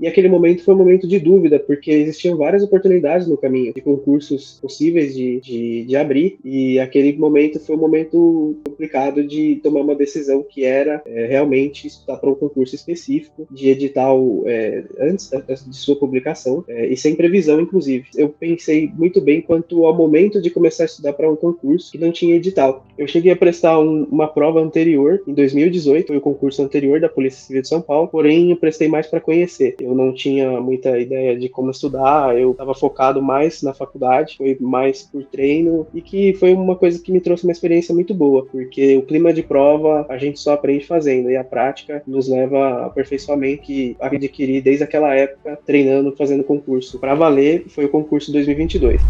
E aquele momento foi um momento de dúvida, porque existiam várias oportunidades no caminho, de concursos possíveis de abrir, e aquele momento foi um momento complicado de tomar uma decisão que era realmente estudar para um concurso específico, de edital antes de sua publicação, e sem previsão, inclusive. Eu pensei muito bem quanto ao momento de começar a estudar para um concurso que não tinha edital. Eu cheguei a prestar uma prova anterior, em 2018, foi o concurso anterior da Polícia Civil de São Paulo, porém eu prestei mais para conhecer. Eu não tinha muita ideia de como estudar, eu estava focado mais na faculdade, foi mais por treino, e que foi uma coisa que me trouxe uma experiência muito boa, porque o clima de prova a gente só aprende fazendo, e a prática nos leva ao aperfeiçoamento que adquiri desde aquela época, treinando, fazendo concurso. Para valer, foi o concurso 2022.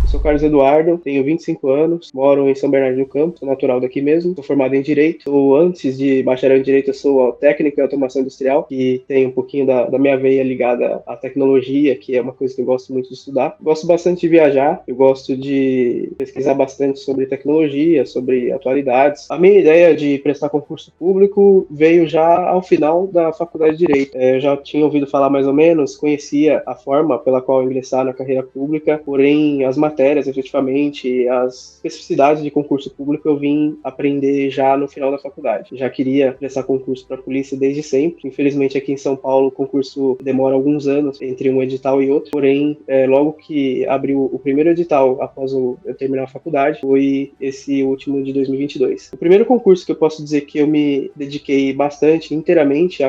Sou Carlos Eduardo, tenho 25 anos, moro em São Bernardo do Campo, sou natural daqui mesmo, sou formado em Direito. Antes de bacharel em Direito, eu sou técnico em automação industrial, que tem um pouquinho da minha veia ligada à tecnologia, que é uma coisa que eu gosto muito de estudar. Gosto bastante de viajar, eu gosto de pesquisar bastante sobre tecnologia, sobre atualidades. A minha ideia de prestar concurso público veio já ao final da faculdade de Direito. Eu já tinha ouvido falar mais ou menos, conhecia a forma pela qual ingressar na carreira pública, porém as matérias, efetivamente, as especificidades de concurso público eu vim aprender já no final da faculdade. Já queria prestar concurso para a polícia desde sempre. Infelizmente, aqui em São Paulo, o concurso demora alguns anos entre um edital e outro. Porém, logo que abriu o primeiro edital após eu terminar a faculdade, foi esse último de 2022. O primeiro concurso que eu posso dizer que eu me dediquei bastante, inteiramente,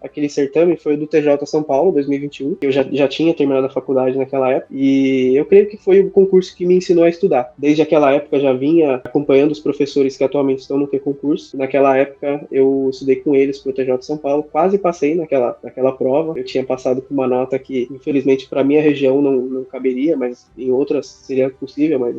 aquele certame foi o do TJ São Paulo, 2021. Eu já tinha terminado a faculdade naquela época, e eu creio que foi o concurso que me ensinou a estudar. Desde aquela época já vinha acompanhando os professores que atualmente estão no concurso. Naquela época eu estudei com eles para o TJ São Paulo, quase passei naquela prova. Eu tinha passado com uma nota que infelizmente para minha região não caberia, mas em outras seria possível, mas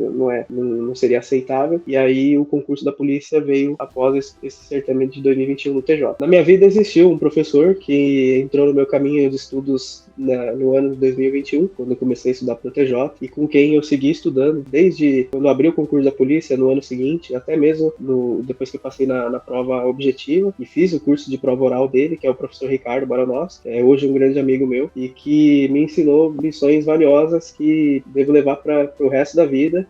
não seria aceitável. E aí o concurso da polícia veio após esse certame de 2021 no TJ. Na minha vida existiu um professor que entrou no meu caminho de estudos no ano de 2021, quando eu comecei a estudar para o TJ, e com quem eu segui estudando desde quando abri o concurso da polícia no ano seguinte, até mesmo depois que eu passei na prova objetiva e fiz o curso de prova oral dele, que é o professor Ricardo Baronowski, hoje um grande amigo meu, e que me ensinou lições valiosas que devo levar para o resto da vida,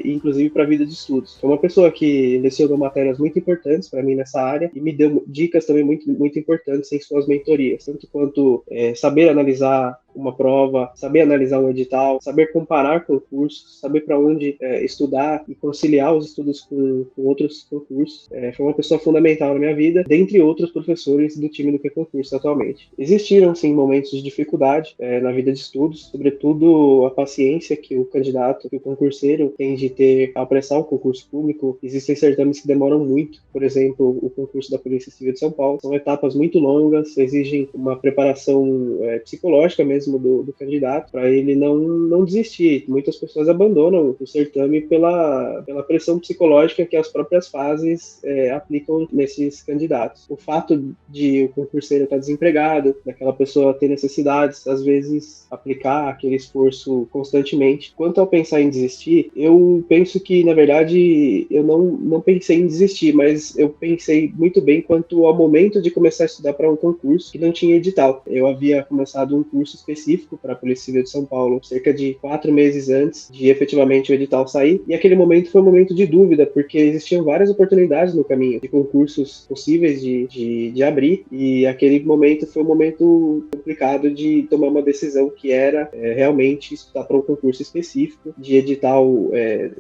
inclusive para a vida de estudos. Foi uma pessoa que lecionou matérias muito importantes para mim nessa área e me deu dicas também muito, muito importantes em suas mentorias, tanto quanto saber analisar uma prova, saber analisar um edital, saber comparar concursos, saber para onde estudar e conciliar os estudos com outros concursos. Foi uma pessoa fundamental na minha vida, dentre outros professores do time do concurso atualmente. Existiram, sim, momentos de dificuldade na vida de estudos, sobretudo a paciência que o candidato, que o concurseiro tem de ter ao prestar um concurso público. Existem certames que demoram muito, por exemplo, o concurso da Polícia Civil de São Paulo. São etapas muito longas, exigem uma preparação psicológica mesmo do candidato, para ele não desistir. Muitas pessoas abandonam o certame pela pressão psicológica que as próprias fases aplicam nesses candidatos. O fato de o concurseiro estar desempregado, daquela pessoa ter necessidades, às vezes aplicar aquele esforço constantemente. Quanto ao pensar em desistir, eu penso que, na verdade, eu não pensei em desistir, mas eu pensei muito bem quanto ao momento de começar a estudar para um concurso que não tinha edital. Eu havia começado um curso específico para a Polícia Civil de São Paulo cerca de 4 meses antes de efetivamente o edital sair, e aquele momento foi um momento de dúvida, porque existiam várias oportunidades no caminho, de concursos possíveis de abrir, e aquele momento foi um momento complicado de tomar uma decisão que era realmente estudar para um concurso específico, de edital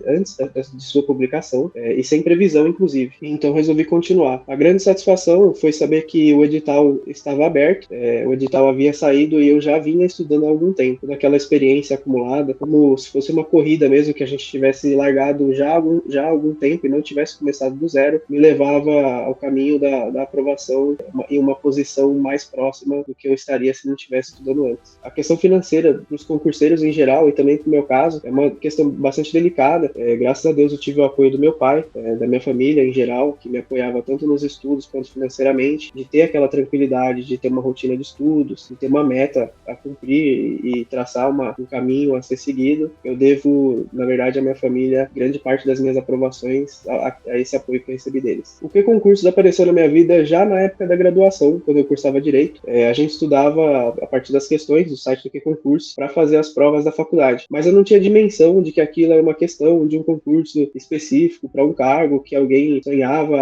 antes de sua publicação, e sem previsão, inclusive. Então resolvi continuar. A grande satisfação foi saber que o edital estava aberto, o edital havia saído e eu já vinha estudando há algum tempo. Daquela experiência acumulada, como se fosse uma corrida mesmo, que a gente tivesse largado já há algum tempo e não tivesse começado do zero, me levava ao caminho da aprovação em uma posição mais próxima do que eu estaria se não estivesse estudando antes. A questão financeira dos concurseiros em geral, e também pro meu caso, é uma questão bastante delicada. Graças a Deus eu tive o apoio do meu pai, da minha família em geral, que me apoiava tanto nos estudos quanto financeiramente, de ter aquela tranquilidade, de ter uma rotina de estudos, de ter uma meta a cumprir e traçar um caminho a ser seguido. Eu devo, na verdade, à minha família, grande parte das minhas aprovações a esse apoio que eu recebi deles. O Q-Concursos apareceu na minha vida já na época da graduação, quando eu cursava Direito. A gente estudava a partir das questões do site do Q-Concurso para fazer as provas da faculdade. Mas eu não tinha dimensão de que aquilo era uma questão de um concurso específico para um cargo que alguém sonhava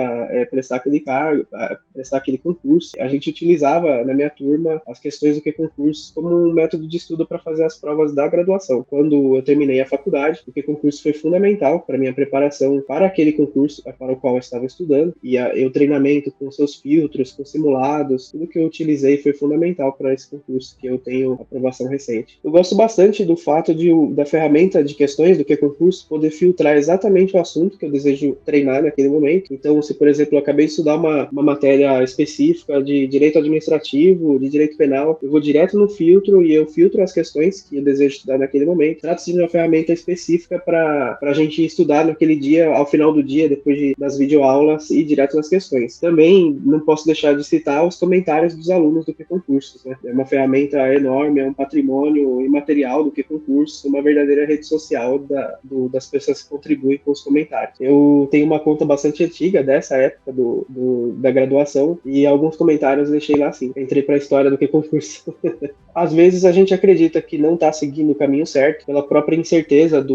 prestar aquele cargo, prestar aquele concurso. A gente utilizava, na minha turma, as questões do Q-Concurso como um método de estudo para fazer as provas da graduação. Quando eu terminei a faculdade, o Q-Concurso foi fundamental para minha preparação para aquele concurso para o qual eu estava estudando, e o treinamento com seus filtros, com simulados, tudo que eu utilizei foi fundamental para esse concurso, que eu tenho aprovação recente. Eu gosto bastante do fato da ferramenta de questões do Q-Concurso poder filtrar exatamente o assunto que eu desejo treinar naquele momento. Então, se, por exemplo, eu acabei de estudar uma matéria específica de direito administrativo, de direito penal, eu vou direto no filtro e eu filtro as questões que eu desejo estudar naquele momento. Trata-se de uma ferramenta específica para a gente estudar naquele dia, ao final do dia, depois das videoaulas, e ir direto nas questões. Também não posso deixar de citar os comentários dos alunos do Q-Concursos, né? É uma ferramenta enorme, é um patrimônio imaterial do Q-Concurso, uma verdadeira rede social das pessoas que contribuem com os comentários. Eu tenho uma conta bastante antiga dessa época da graduação, e alguns comentários eu deixei lá assim. Entrei para a história do Q-Concurso. Às vezes a gente acredita que não está seguindo o caminho certo pela própria incerteza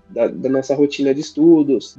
da nossa rotina de estudos,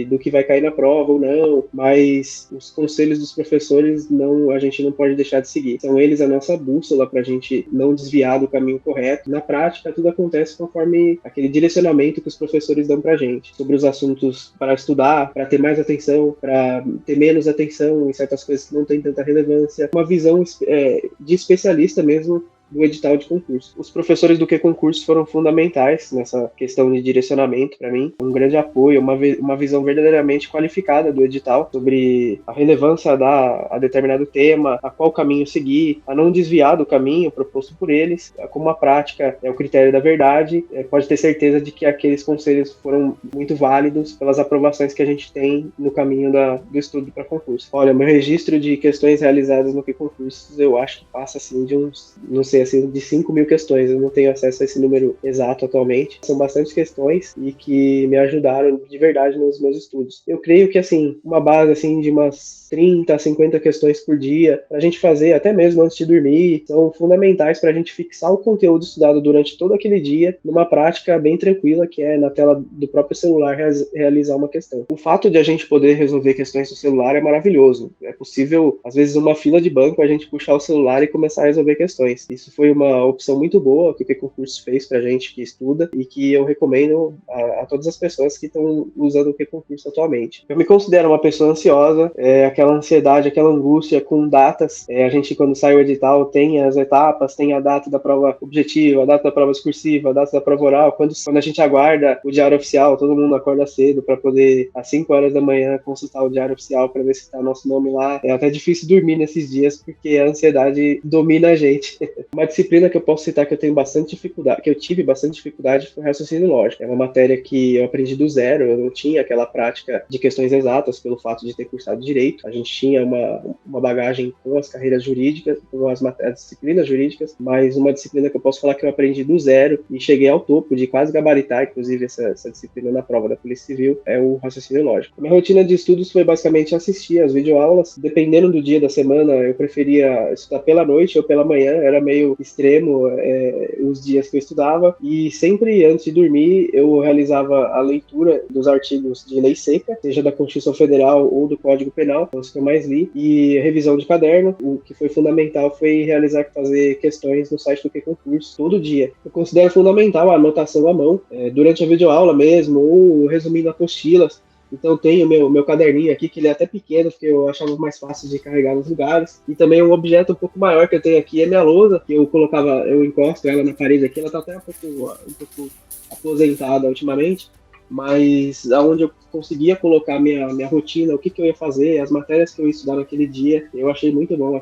do que vai cair na prova ou não, mas os conselhos dos professores a gente não pode deixar de seguir. São eles a nossa bússola para a gente não desviar do caminho correto. Na prática, tudo acontece conforme aquele direcionamento que os professores dão para a gente, sobre os assuntos para estudar, para ter mais atenção, para ter menos atenção em certas coisas que não têm tanta relevância. Uma visão de especialista mesmo do edital de concurso. Os professores do Q-Concurso foram fundamentais nessa questão de direcionamento para mim, um grande apoio, uma visão verdadeiramente qualificada do edital sobre a relevância a determinado tema, a qual caminho seguir, a não desviar do caminho proposto por eles, como a prática é o critério da verdade, pode ter certeza de que aqueles conselhos foram muito válidos pelas aprovações que a gente tem no caminho do estudo para concurso. Olha, meu registro de questões realizadas no Q-Concursos, eu acho que passa assim de uns, não sei, assim, de 5.000 questões. Eu não tenho acesso a esse número exato atualmente. São bastantes questões e que me ajudaram de verdade nos meus estudos. Eu creio que, assim, uma base, assim, de umas 30 a 50 questões por dia, pra gente fazer até mesmo antes de dormir, são fundamentais pra gente fixar o conteúdo estudado durante todo aquele dia numa prática bem tranquila, que é na tela do próprio celular realizar uma questão. O fato de a gente poder resolver questões no celular é maravilhoso. É possível, às vezes, numa fila de banco, a gente puxar o celular e começar a resolver questões. Isso foi uma opção muito boa que o Q-Concurso fez pra gente que estuda e que eu recomendo a todas as pessoas que estão usando o Q-Concurso atualmente. Eu me considero uma pessoa ansiosa, aquela ansiedade, aquela angústia com datas. A gente, quando sai o edital, tem as etapas, tem a data da prova objetiva, a data da prova discursiva, a data da prova oral. Quando a gente aguarda o diário oficial, todo mundo acorda cedo para poder, às 5 horas da manhã, consultar o diário oficial para ver se está nosso nome lá. É até difícil dormir nesses dias porque a ansiedade domina a gente. Uma disciplina que eu posso citar que eu tenho bastante dificuldade, que eu tive bastante dificuldade, foi raciocínio lógico. É uma matéria que eu aprendi do zero, eu não tinha aquela prática de questões exatas pelo fato de ter cursado direito. A gente tinha uma bagagem com as carreiras jurídicas, com as disciplinas jurídicas, mas uma disciplina que eu posso falar que eu aprendi do zero e cheguei ao topo de quase gabaritar, inclusive, essa disciplina na prova da Polícia Civil, é o raciocínio lógico. Minha rotina de estudos foi basicamente assistir às videoaulas. Dependendo do dia da semana, eu preferia estudar pela noite ou pela manhã, era meio extremo os dias que eu estudava, e sempre antes de dormir eu realizava a leitura dos artigos de lei seca, seja da Constituição Federal ou do Código Penal, os que eu mais li, e revisão de caderno. O que foi fundamental foi fazer questões no site do Q-Concurso todo dia. Eu considero fundamental a anotação à mão, durante a videoaula mesmo, ou resumindo apostilas. Então eu tenho meu caderninho aqui, que ele é até pequeno, porque eu achava mais fácil de carregar nos lugares. E também um objeto um pouco maior que eu tenho aqui é minha lousa, que eu encosto ela na parede aqui. Ela tá até um pouco aposentada ultimamente, mas aonde eu conseguia colocar minha rotina, o que eu ia fazer, as matérias que eu ia estudar naquele dia. Eu achei muito bom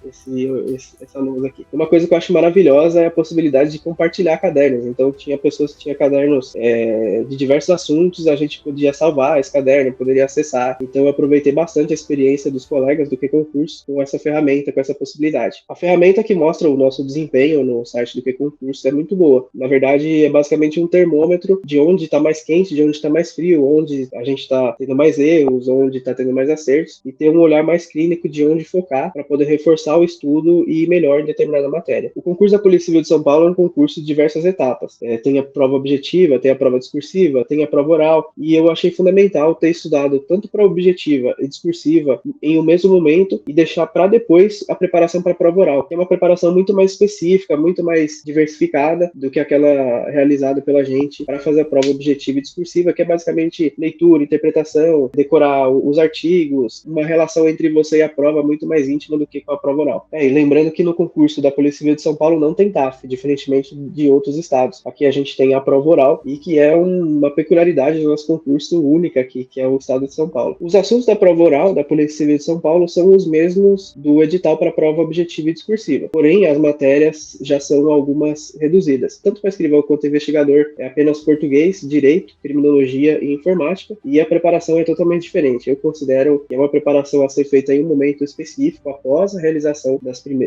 essa luz aqui. Uma coisa que eu acho maravilhosa é a possibilidade de compartilhar cadernos. Então, tinha pessoas que tinham cadernos de diversos assuntos, a gente podia salvar esse caderno, poderia acessar. Então, eu aproveitei bastante a experiência dos colegas do QConcurso com essa ferramenta, com essa possibilidade. A ferramenta que mostra o nosso desempenho no site do QConcurso é muito boa. Na verdade, é basicamente um termômetro de onde está mais quente, de onde está mais frio, onde a gente está tendo mais erros, onde está tendo mais acertos, e ter um olhar mais clínico de onde focar para poder reforçar o estudo e ir melhor em determinada matéria. O concurso da Polícia Civil de São Paulo é um concurso de diversas etapas. Tem a prova objetiva, tem a prova discursiva, tem a prova oral, e eu achei fundamental ter estudado tanto para objetiva e discursiva em um mesmo momento e deixar para depois a preparação para a prova oral, que é uma preparação muito mais específica, muito mais diversificada do que aquela realizada pela gente para fazer a prova objetiva e discursiva, que é basicamente leitura, interpretação, decorar os artigos, uma relação entre você e a prova muito mais íntima do que com a prova oral. E lembrando que no concurso da Polícia Civil de São Paulo não tem TAF, diferentemente de outros estados. Aqui a gente tem a prova oral e que é uma peculiaridade do nosso concurso única aqui, que é o estado de São Paulo. Os assuntos da prova oral da Polícia Civil de São Paulo são os mesmos do edital para a prova objetiva e discursiva. Porém, as matérias já são algumas reduzidas. Tanto para escrivão quanto investigador é apenas português, direito, criminologia e informática, e a preparação é totalmente diferente. Eu considero que é uma preparação a ser feita em um momento específico, após a realização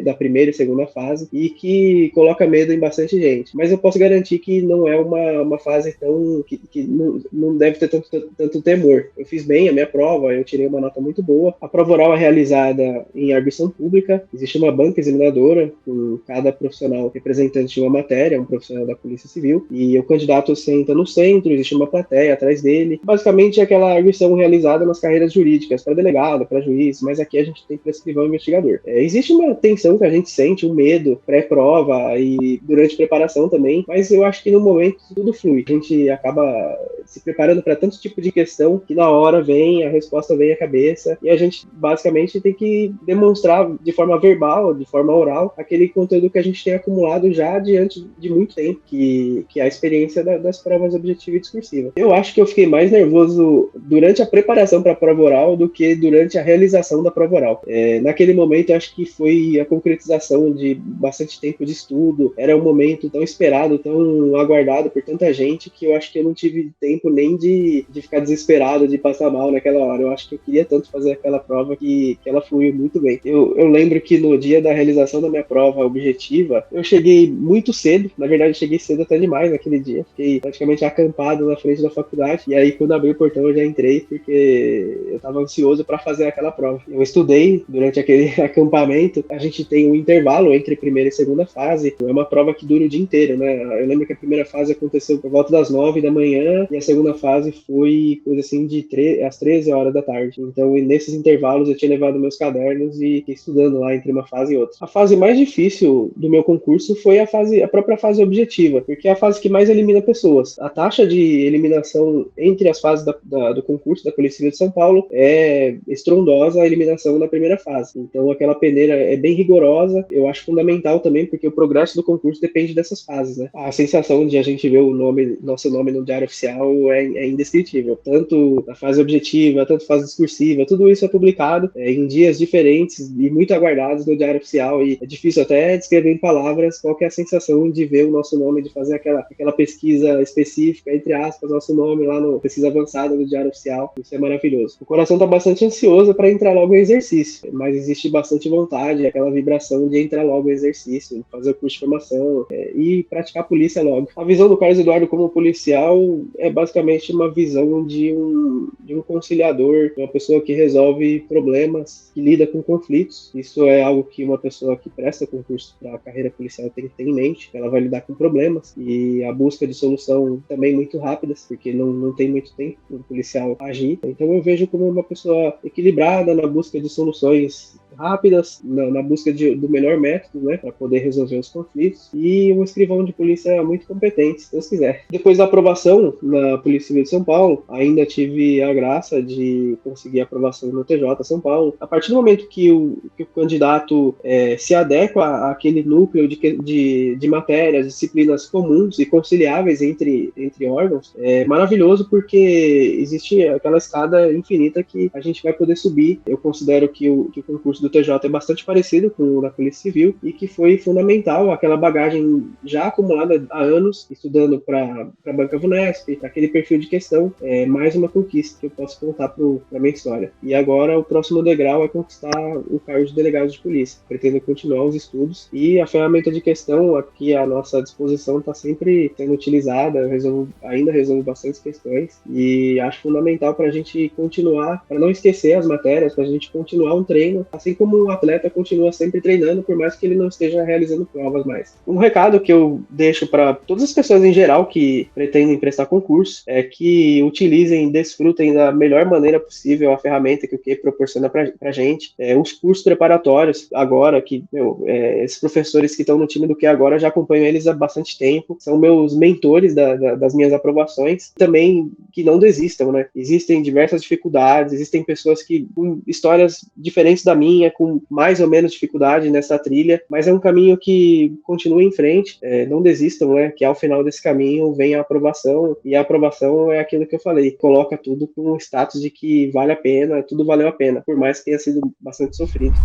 da primeira e segunda fase, e que coloca medo em bastante gente. Mas eu posso garantir que não é uma fase tão... que não deve ter tanto temor. Eu fiz bem a minha prova, eu tirei uma nota muito boa. A prova oral é realizada em arguição pública, existe uma banca examinadora, com cada profissional representante de uma matéria, um profissional da Polícia Civil, e o candidato senta no centro, existe uma plateia atrás dele. Basicamente é aquela arguição realizada nas carreiras jurídicas, para delegado, para juiz, mas aqui a gente tem para escrivão e investigador. Existe uma tensão que a gente sente, um medo pré-prova e durante preparação também, mas eu acho que no momento tudo flui. A gente acaba se preparando para tanto tipo de questão que na hora vem, a resposta vem à cabeça, e a gente basicamente tem que demonstrar de forma verbal, de forma oral, aquele conteúdo que a gente tem acumulado já diante de muito tempo, que é a experiência das provas objetiva e discursiva. Eu acho que eu fiquei mais nervoso durante a preparação para a prova oral do que durante a realização da prova oral. Naquele momento, eu acho que foi a concretização de bastante tempo de estudo, era um momento tão esperado, tão aguardado por tanta gente, que eu acho que eu não tive tempo nem de ficar desesperado, de passar mal naquela hora. Eu acho que eu queria tanto fazer aquela prova que ela fluiu muito bem. Eu lembro que no dia da realização da minha prova objetiva, eu cheguei muito cedo, na verdade eu cheguei cedo até demais naquele dia, fiquei praticamente acampado na frente da faculdade, e aí quando abri o portão eu já entrei, porque eu estava ansioso para fazer aquela prova. Eu estudei durante aquele acampamento, a gente tem um intervalo entre primeira e segunda fase, é uma prova que dura o dia inteiro, né? Eu lembro que a primeira fase aconteceu por volta das 9 da manhã, e a segunda fase foi coisa assim às 13 horas da tarde. Então, nesses intervalos eu tinha levado meus cadernos e fiquei estudando lá entre uma fase e outra. A fase mais difícil do meu concurso foi a própria fase objetiva, porque é a fase que mais elimina pessoas. A taxa de eliminação entre as fases do concurso da Polícia Civil de São Paulo é estrondosa, a eliminação na primeira fase. Então, aquela peneira é bem rigorosa. Eu acho fundamental também, porque o progresso do concurso depende dessas fases, né? A sensação de a gente ver nosso nome no Diário Oficial é indescritível. Tanto a fase objetiva, tanto a fase discursiva, tudo isso é publicado em dias diferentes e muito aguardados no Diário Oficial, e é difícil até descrever em palavras qual que é a sensação de ver o nosso nome, de fazer aquela pesquisa específica, entre aspas, nosso nome lá no pesquisa avançada do Diário Oficial. Isso é maravilhoso. O coração está bastante ansioso para entrar logo em exercício, mas existe bastante vontade, aquela vibração de entrar logo em exercício, fazer o curso de formação e praticar a polícia logo. A visão do Carlos Eduardo como policial é basicamente uma visão de um conciliador, uma pessoa que resolve problemas, que lida com conflitos. Isso é algo que uma pessoa que presta concurso para a carreira policial tem que ter em mente. Ela vai lidar com problemas e a busca de solução também muito rápidas, porque não tem muito tempo para o policial agir. Então eu vejo como uma pessoa equilibrada na busca de soluções rápidas, na busca do melhor método, né, para poder resolver os conflitos, e um escrivão de polícia muito competente, se Deus quiser. Depois da aprovação na Polícia Civil de São Paulo, ainda tive a graça de conseguir a aprovação no TJ São Paulo. A partir do momento que o candidato se adequa àquele núcleo de matérias, disciplinas comuns e conciliáveis entre órgãos, é maravilhoso, porque existe aquela escada infinita que a gente vai poder subir. Eu considero que o concurso do do TJ é bastante parecido com o da Polícia Civil e que foi fundamental, aquela bagagem já acumulada há anos, estudando para a Banca Vunesp, aquele perfil de questão, mais uma conquista que eu posso contar para minha história. E agora o próximo degrau é conquistar o cargo de delegado de polícia. Pretendo continuar os estudos e a ferramenta de questão aqui à nossa disposição está sempre sendo utilizada. Eu ainda resolvo bastante questões e acho fundamental para a gente continuar, para não esquecer as matérias, para a gente continuar um treino, assim como o atleta continua sempre treinando, por mais que ele não esteja realizando provas mais. Um recado que eu deixo para todas as pessoas em geral que pretendem prestar concurso é que utilizem, desfrutem da melhor maneira possível a ferramenta que o QI proporciona para a gente. Os cursos preparatórios, agora que esses professores que estão no time do QI agora, já acompanho eles há bastante tempo, são meus mentores das minhas aprovações, também que não desistam, né? Existem diversas dificuldades, existem pessoas que com histórias diferentes da minha, com mais ou menos dificuldade nessa trilha, mas é um caminho que continua em frente, não desistam, né? Que ao final desse caminho vem a aprovação, e a aprovação é aquilo que eu falei, coloca tudo com o status de que vale a pena, tudo valeu a pena, por mais que tenha sido bastante sofrido.